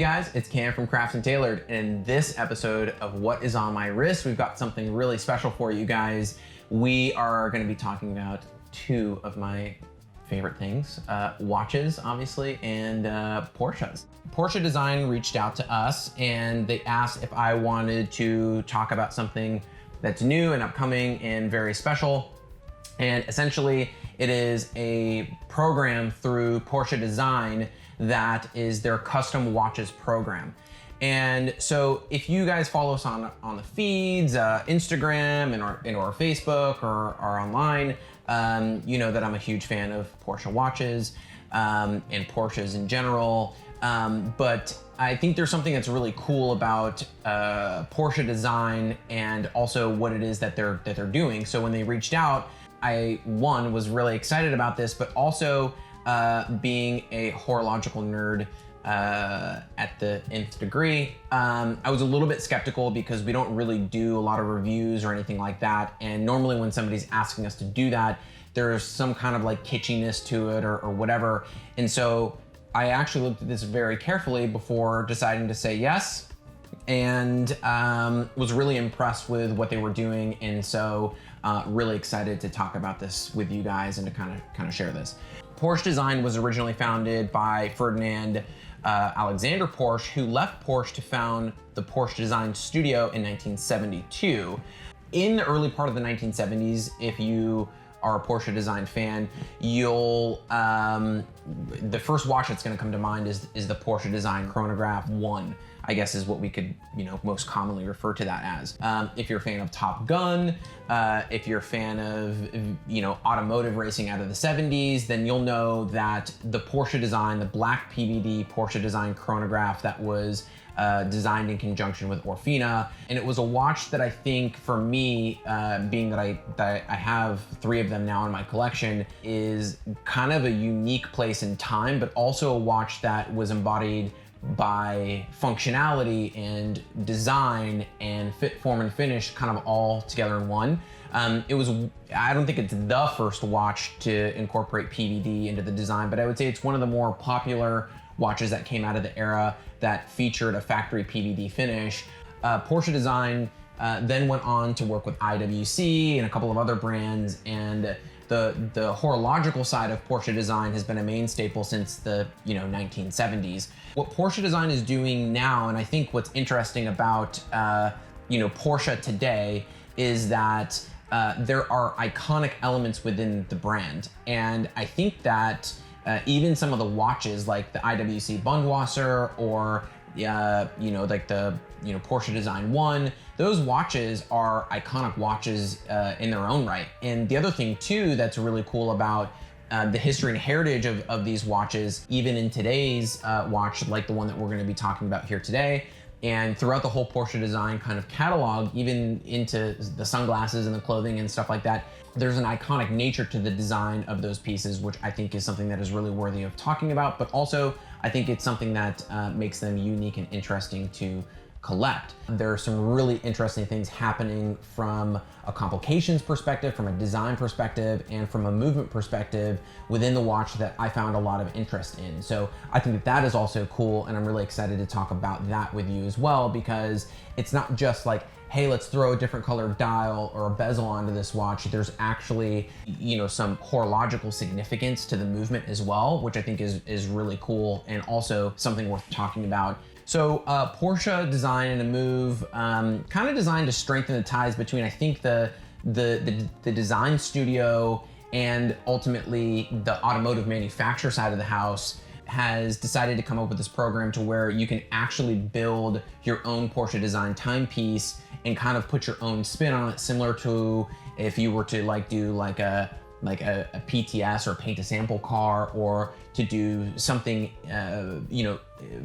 guys, it's Cam from Crafts and Tailored, and in this episode of What Is On My Wrist, we've got something really special for you guys. We are going to be talking about two of my favorite things, watches, obviously, and Porsches. Porsche Design reached out to us and they asked if I wanted to talk about something that's new and upcoming and very special. And essentially, it is a program through Porsche Design that is their custom watches program. And so if you guys follow us on the feeds, Instagram or Facebook or online, you know that I'm a huge fan of Porsche watches and Porsches in general. But I think there's something that's really cool about Porsche Design and also what it is that they're doing. So when they reached out, I was really excited about this, but also being a horological nerd at the nth degree, I was a little bit skeptical because we don't really do a lot of reviews or anything like that. And normally when somebody's asking us to do that, there's some kind of like kitschiness to it or whatever. And so I actually looked at this very carefully before deciding to say yes, and was really impressed with what they were doing. And so really excited to talk about this with you guys and to kind of share this. Porsche Design was originally founded by Ferdinand Alexander Porsche, who left Porsche to found the Porsche Design Studio in 1972. In the early part of the 1970s, if you are a Porsche Design fan, you'll, the first watch that's gonna come to mind is the Porsche Design Chronograph 1, I guess is what we could, most commonly refer to that as. If you're a fan of Top Gun, if you're a fan of, automotive racing out of the 70s, then you'll know that the Porsche Design, the black PVD Porsche Design Chronograph that was designed in conjunction with Orfina. And it was a watch that I think for me, being that I have 3 of them now in my collection, is kind of a unique place in time, but also a watch that was embodied by functionality and design and fit, form, and finish kind of all together in one. I don't think it's the first watch to incorporate PVD into the design, but I would say it's one of the more popular watches that came out of the era that featured a factory PVD finish. Porsche Design then went on to work with IWC and a couple of other brands, and the horological side of Porsche Design has been a main staple since the 1970s. What Porsche Design is doing now, and I think what's interesting about Porsche today, is that there are iconic elements within the brand, and I think that even some of the watches like the IWC Bundwasser or like the Porsche Design 1, those watches are iconic watches in their own right. And the other thing too that's really cool about the history and heritage of these watches, even in today's watch, like the one that we're going to be talking about here today, and throughout the whole Porsche Design kind of catalog, even into the sunglasses and the clothing and stuff like that, there's an iconic nature to the design of those pieces, which I think is something that is really worthy of talking about, but also I think it's something that makes them unique and interesting to collect. There are some really interesting things happening from a complications perspective, from a design perspective, and from a movement perspective within the watch that I found a lot of interest in. So I think that is also cool, and I'm really excited to talk about that with you as well, because it's not just like, hey, let's throw a different colored dial or a bezel onto this watch. There's actually, some horological significance to the movement as well, which I think is really cool and also something worth talking about. So Porsche Design in a move, kind of designed to strengthen the ties between, I think, the design studio and ultimately the automotive manufacturer side of the house, has decided to come up with this program to where you can actually build your own Porsche Design timepiece and kind of put your own spin on it, similar to if you were to do a PTS or paint a sample car, or to do something,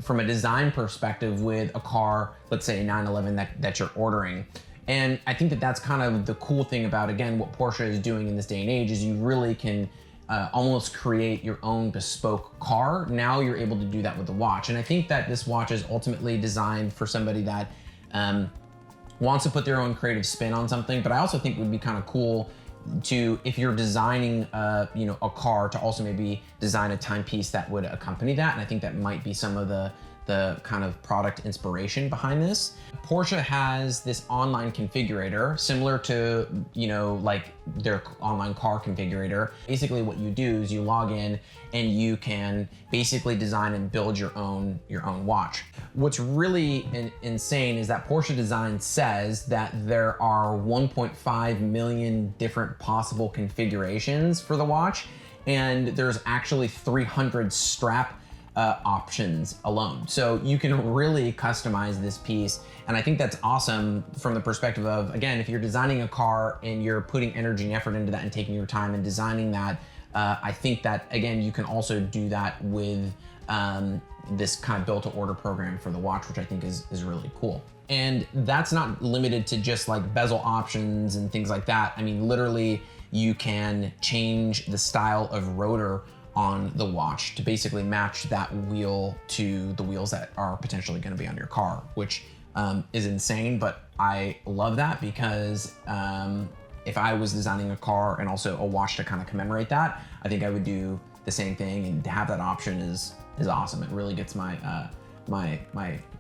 from a design perspective with a car, let's say a 911 that you're ordering. And I think that's kind of the cool thing about, again, what Porsche is doing in this day and age, is you really can almost create your own bespoke car. Now you're able to do that with the watch. And I think that this watch is ultimately designed for somebody that wants to put their own creative spin on something, but I also think it would be kind of cool to, if you're designing a car, to also maybe design a timepiece that would accompany that. And I think that might be some of the the kind of product inspiration behind this. Porsche has this online configurator similar to, you know, like their online car configurator. Basically what you do is you log in and you can basically design and build your own watch. What's really insane is that Porsche Design says that there are 1.5 million different possible configurations for the watch, and there's actually 300 strap options alone. So you can really customize this piece. And I think that's awesome from the perspective of, again, if you're designing a car and you're putting energy and effort into that and taking your time and designing that, I think that, again, you can also do that with this kind of built to order program for the watch, which I think is really cool. And that's not limited to just like bezel options and things like that. I mean, literally you can change the style of rotor on the watch to basically match that wheel to the wheels that are potentially going to be on your car, which is insane. But I love that because if I was designing a car and also a watch to kind of commemorate that, I think I would do the same thing, and to have that option is awesome. It really gets my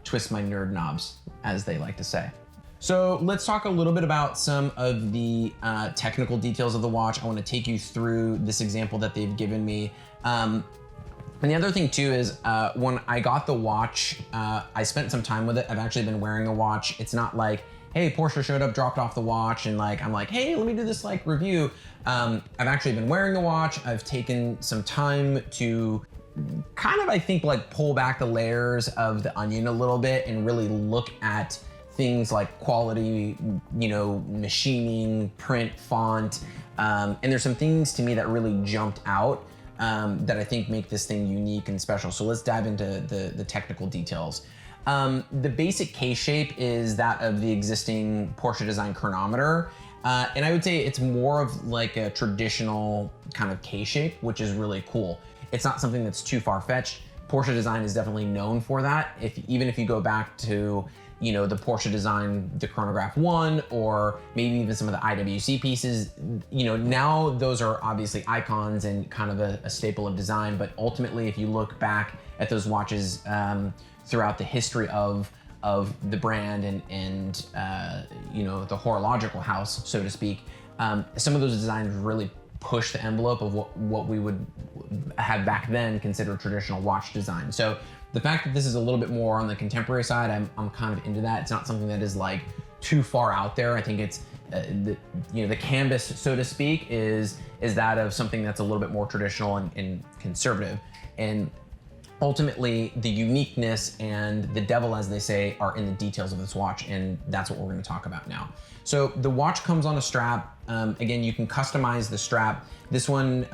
twist my nerd knobs, as they like to say. So let's talk a little bit about some of the technical details of the watch. I want to take you through this example that they've given me. And the other thing too is when I got the watch, I spent some time with it. I've actually been wearing the watch. It's not like, hey, Porsche showed up, dropped off the watch, and like I'm like, hey, let me do this like review. I've actually been wearing the watch. I've taken some time to kind of, I think, like pull back the layers of the onion a little bit and really look at things like quality, you know, machining, print, font, and there's some things to me that really jumped out that I think make this thing unique and special. So let's dive into the technical details. The basic case shape is that of the existing Porsche Design chronometer, and I would say it's more of like a traditional kind of case shape, which is really cool. It's not something that's too far-fetched. Porsche Design is definitely known for that. Even if you go back to, you know, the Porsche Design, the Chronograph 1, or maybe even some of the IWC pieces, you know, now those are obviously icons and kind of a staple of design. But ultimately, if you look back at those watches throughout the history of the brand and you know, the horological house, so to speak, some of those designs really push the envelope of what we would have back then considered traditional watch design. So the fact that this is a little bit more on the contemporary side, I'm kind of into that. It's not something that is like too far out there. I think it's you know, the canvas, so to speak, is that of something that's a little bit more traditional and conservative. And ultimately, the uniqueness and the devil, as they say, are in the details of this watch, and that's what we're going to talk about now. So the watch comes on a strap. Again, you can customize the strap. This one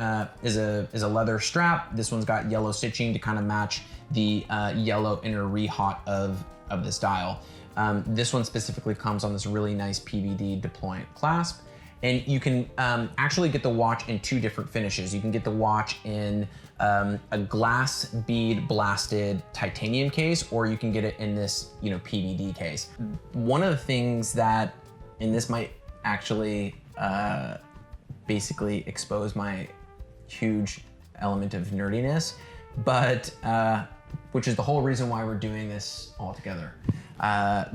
is a leather strap. This one's got yellow stitching to kind of match the yellow inner rehaut of this dial. This one specifically comes on this really nice PVD deployant clasp. And you can actually get the watch in two different finishes. You can get the watch in a glass bead blasted titanium case, or you can get it in this, you know, PVD case. One of the things that, and this might actually basically expose my huge element of nerdiness, but which is the whole reason why we're doing this all together.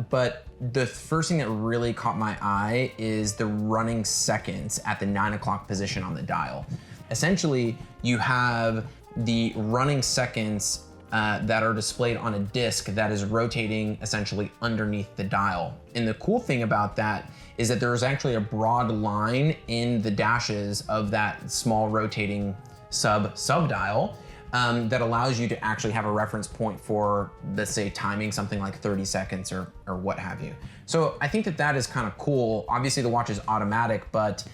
But the first thing that really caught my eye is the running seconds at the 9 o'clock position on the dial. Essentially, you have the running seconds that are displayed on a disc that is rotating essentially underneath the dial. And the cool thing about that is that there's actually a broad line in the dashes of that small rotating sub dial that allows you to actually have a reference point for, let's say, timing something like 30 seconds or what have you. So I think that is kind of cool. Obviously the watch is automatic, but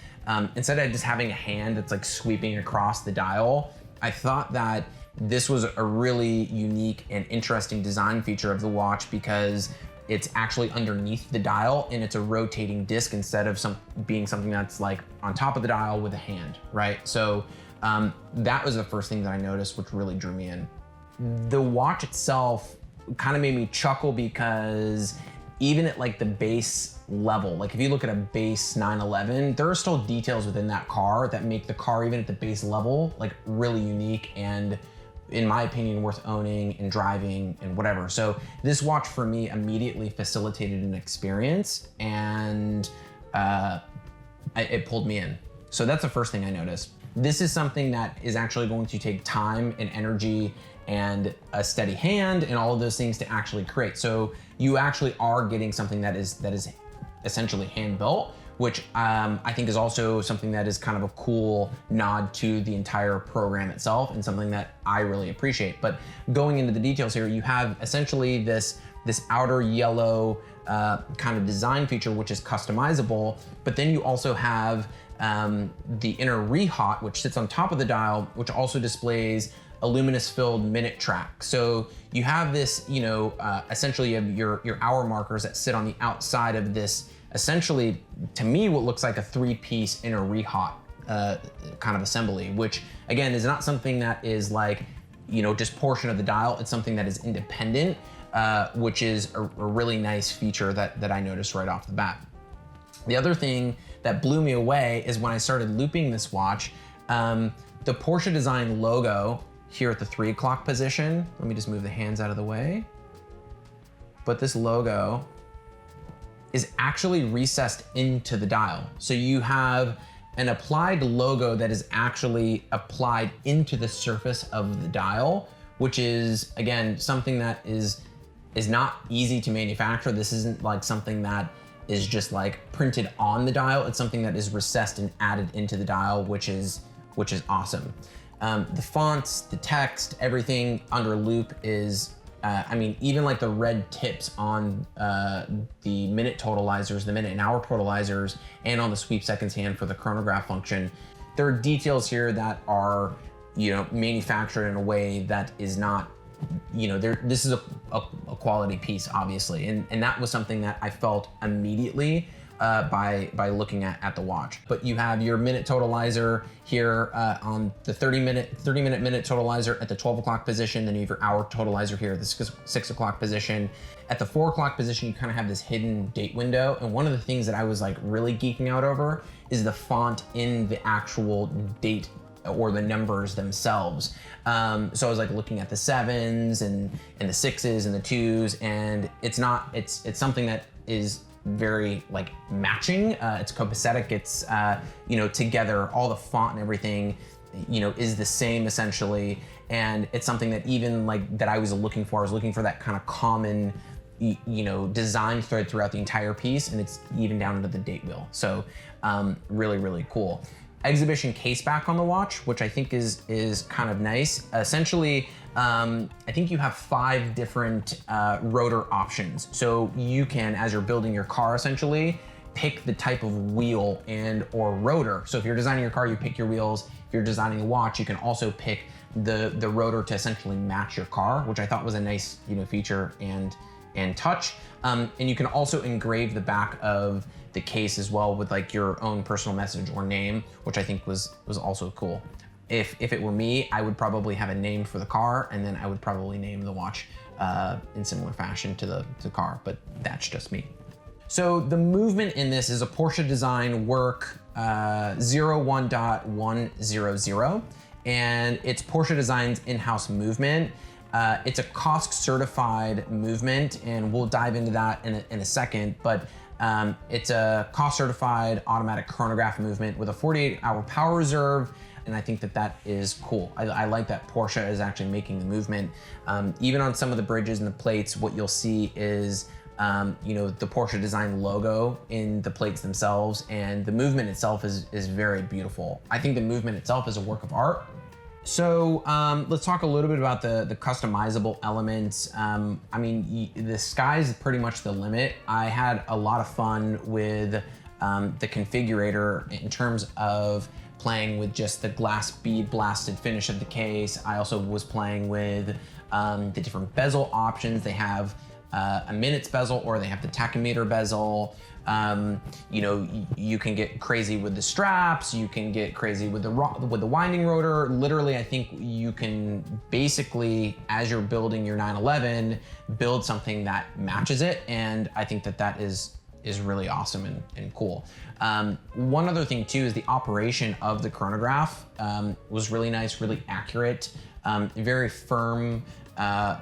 instead of just having a hand that's like sweeping across the dial, I thought that this was a really unique and interesting design feature of the watch because it's actually underneath the dial and it's a rotating disc instead of being something that's like on top of the dial with a hand, right? So that was the first thing that I noticed, which really drew me in. The watch itself kind of made me chuckle because even at like the base level, like if you look at a base 911, there are still details within that car that make the car, even at the base level, like really unique and in my opinion, worth owning and driving and whatever. So this watch for me immediately facilitated an experience, and it pulled me in. So that's the first thing I noticed. This is something that is actually going to take time and energy and a steady hand and all of those things to actually create. So you actually are getting something that is essentially hand built, which I think is also something that is kind of a cool nod to the entire program itself and something that I really appreciate. But going into the details here, you have essentially this outer yellow kind of design feature, which is customizable, but then you also have the inner rehaut, which sits on top of the dial, which also displays a luminous filled minute track. So you have this, essentially you have your hour markers that sit on the outside of this, essentially, to me, what looks like a 3-piece inner rehaut kind of assembly, which again is not something that is like, just portion of the dial. It's something that is independent, which is a really nice feature that I noticed right off the bat. The other thing that blew me away is when I started looping this watch, the Porsche Design logo here at the 3 o'clock position. Let me just move the hands out of the way. But this logo is actually recessed into the dial. So you have an applied logo that is actually applied into the surface of the dial, which is, again, something that is not easy to manufacture. This isn't like something that is just like printed on the dial. It's something that is recessed and added into the dial, which is awesome. The fonts, the text, everything under loop is, even like the red tips on the minute totalizers, the minute and hour totalizers, and on the sweep seconds hand for the chronograph function, there are details here that are, manufactured in a way that is not, this is a quality piece, obviously. And that was something that I felt immediately by looking at the watch. But you have your minute totalizer here on the 30 minute minute totalizer at the 12 o'clock position. Then you have your hour totalizer here at the 6 o'clock position. At the 4 o'clock position, you kind of have this hidden date window. And one of the things that I was like really geeking out over is the font in the actual date or the numbers themselves. So I was like looking at the 7s and the 6s and the 2s, and it's something that is very like matching. It's copacetic. It's together, all the font and everything, is the same essentially. And it's something that even like that I was looking for. I was looking for that kind of common, design thread throughout the entire piece, and it's even down into the date wheel. So really, really cool. Exhibition case back on the watch, which I think is kind of nice. Essentially, I think you have 5 different rotor options. So you can, as you're building your car, essentially pick the type of wheel and or rotor. So if you're designing your car, you pick your wheels. If you're designing a watch, you can also pick the rotor to essentially match your car, which I thought was a nice feature and touch. And you can also engrave the back of the case as well with like your own personal message or name, which I think was also cool. If it were me, I would probably have a name for the car, and then I would probably name the watch in similar fashion to the car, but that's just me. So the movement in this is a Porsche Design Work 01.100, and it's Porsche Design's in-house movement. It's a COSC certified movement, and we'll dive into that in a second, but it's a COSC certified automatic chronograph movement with a 48-hour power reserve, and I think that is cool. I like that Porsche is actually making the movement. Even on some of the bridges and the plates, what you'll see is the Porsche Design logo in the plates themselves, and the movement itself is very beautiful. I think the movement itself is a work of art. So let's talk a little bit about the customizable elements. The sky's pretty much the limit. I had a lot of fun with the configurator in terms of playing with just the glass bead blasted finish of the case. I also was playing with the different bezel options. They have a minutes bezel, or they have the tachometer bezel. You can get crazy with the straps. You can get crazy with the winding rotor. Literally, I think you can basically, as you're building your 911, build something that matches it. And I think that is is really awesome and cool. One other thing too is the operation of the chronograph was really nice, really accurate, very firm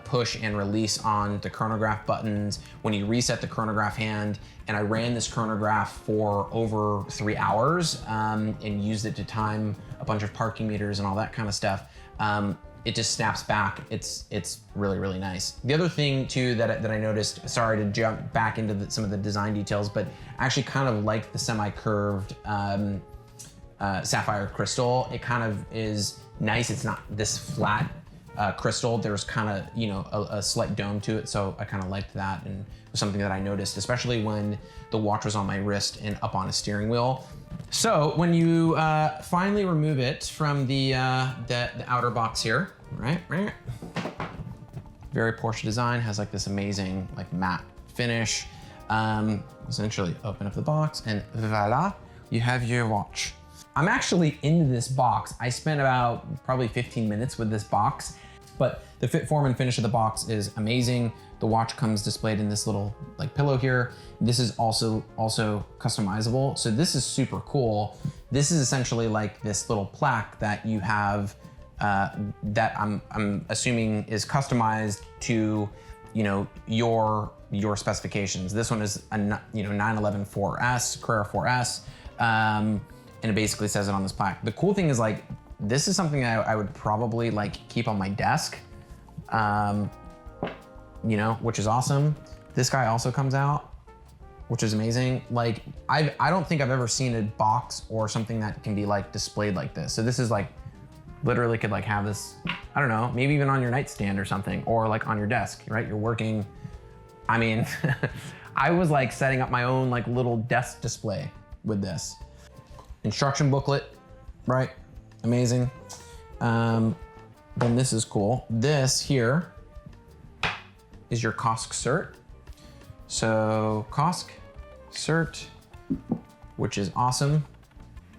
push and release on the chronograph buttons when you reset the chronograph hand. And I ran this chronograph for over 3 hours and used it to time a bunch of parking meters and all that kind of stuff. It just snaps back. It's really, really nice. The other thing too that I noticed, sorry to jump back into some of the design details, but I actually kind of like the semi-curved sapphire crystal. It kind of is nice. It's not this flat crystal. There's kind of, you know, a slight dome to it. So I kind of liked that, and it was something that I noticed, especially when the watch was on my wrist and up on a steering wheel. So when you finally remove it from the outer box here, right? Very Porsche design, has like this amazing like matte finish. Essentially open up the box and voila, you have your watch. I'm actually into this box. I spent about probably 15 minutes with this box, but the fit, form, and finish of the box is amazing. The watch comes displayed in this little like pillow here. This is also customizable. So this is super cool. This is essentially like this little plaque that you have that I'm assuming is customized to, you know, your specifications. This one is a 911 4S, Carrera 4S. And it basically says it on this plaque. The cool thing is like, this is something I would probably like keep on my desk, you know, which is awesome. This guy also comes out, which is amazing. Like, I don't think I've ever seen a box or something that can be like displayed like this. So this is like, literally could like have this, I don't know, maybe even on your nightstand or something, or like on your desk, right? You're working. I mean, I was like setting up my own like little desk display with this. Instruction booklet, right? Amazing. Then this is cool. This here is your COSC cert. So COSC cert, which is awesome.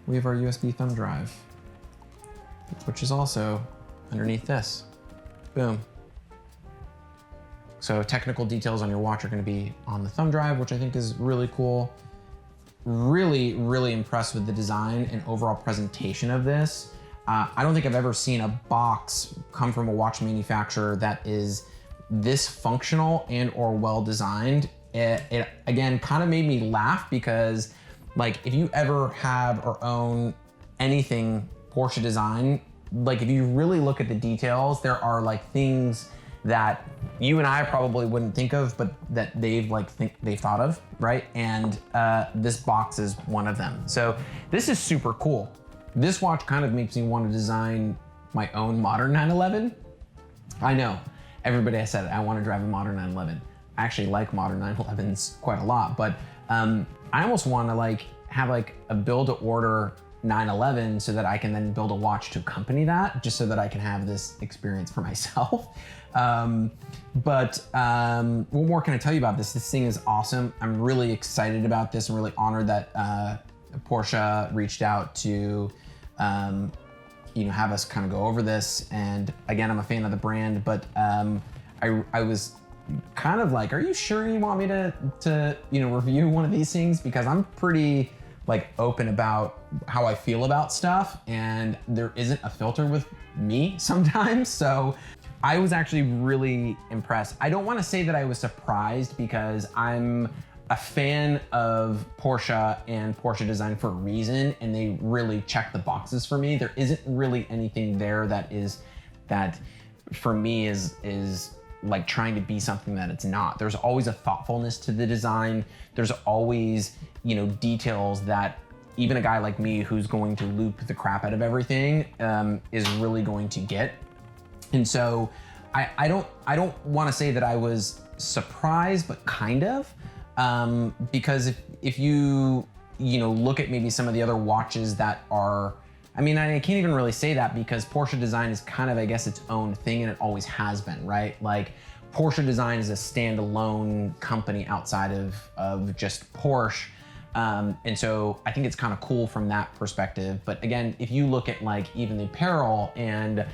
We have our USB thumb drive, which is also underneath this. Boom. So technical details on your watch are going to be on the thumb drive, which I think is really cool. Really, really impressed with the design and overall presentation of this. I don't think I've ever seen a box come from a watch manufacturer that is this functional and or well designed. It again kind of made me laugh because like if you ever have or own anything Porsche design, like if you really look at the details, there are like things that you and I probably wouldn't think of, but that they've thought of, right? And this box is one of them. So this is super cool. This watch kind of makes me want to design my own modern 911. I know, everybody has said it, I want to drive a modern 911. I actually like modern 911s quite a lot, but I almost want to like have like a build to order 911 so that I can then build a watch to accompany that, just so that I can have this experience for myself. What more can I tell you about this? This thing is awesome. I'm really excited about this. I'm really honored that Porsche reached out to have us kind of go over this. And again, I'm a fan of the brand, but I was kind of like, are you sure you want me to review one of these things? Because I'm pretty like open about how I feel about stuff, and there isn't a filter with me sometimes. So I was actually really impressed. I don't want to say that I was surprised, because I'm a fan of Porsche and Porsche design for a reason, and they really check the boxes for me. There isn't really anything there that for me is like trying to be something that it's not. There's always a thoughtfulness to the design. There's always, details that even a guy like me who's going to loop the crap out of everything is really going to get. And so I don't want to say that I was surprised, but kind of, because if you look at maybe some of the other watches that are, I can't even really say that, because Porsche design is kind of, I guess, its own thing, and it always has been, right? Like Porsche design is a standalone company outside of just Porsche. And so I think it's kind of cool from that perspective. But again, if you look at like even the apparel and,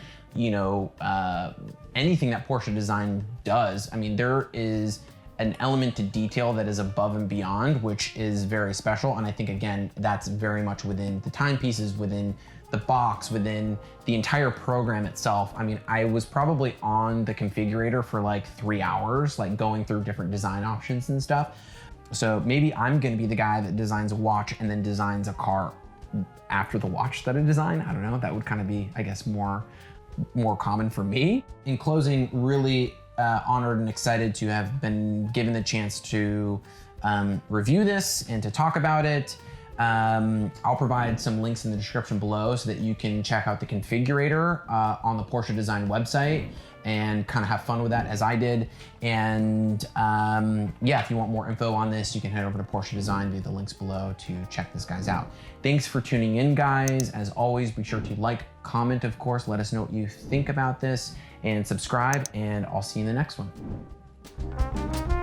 anything that Porsche design does, there is an element to detail that is above and beyond, which is very special. And I think, again, that's very much within the timepieces, within the box, within the entire program itself. I mean, I was probably on the configurator for like 3 hours, like going through different design options and stuff. So maybe I'm gonna be the guy that designs a watch and then designs a car after the watch that I design. I don't know, that would kind of be, I guess, more common for me. In closing, really honored and excited to have been given the chance to review this and to talk about it. I'll provide some links in the description below so that you can check out the configurator on the Porsche Design website and kind of have fun with that as I did. And yeah, if you want more info on this, you can head over to Porsche Design via the links below to check this guys out. Thanks for tuning in, guys. As always, be sure to like, comment, of course, let us know what you think about this, and subscribe, and I'll see you in the next one.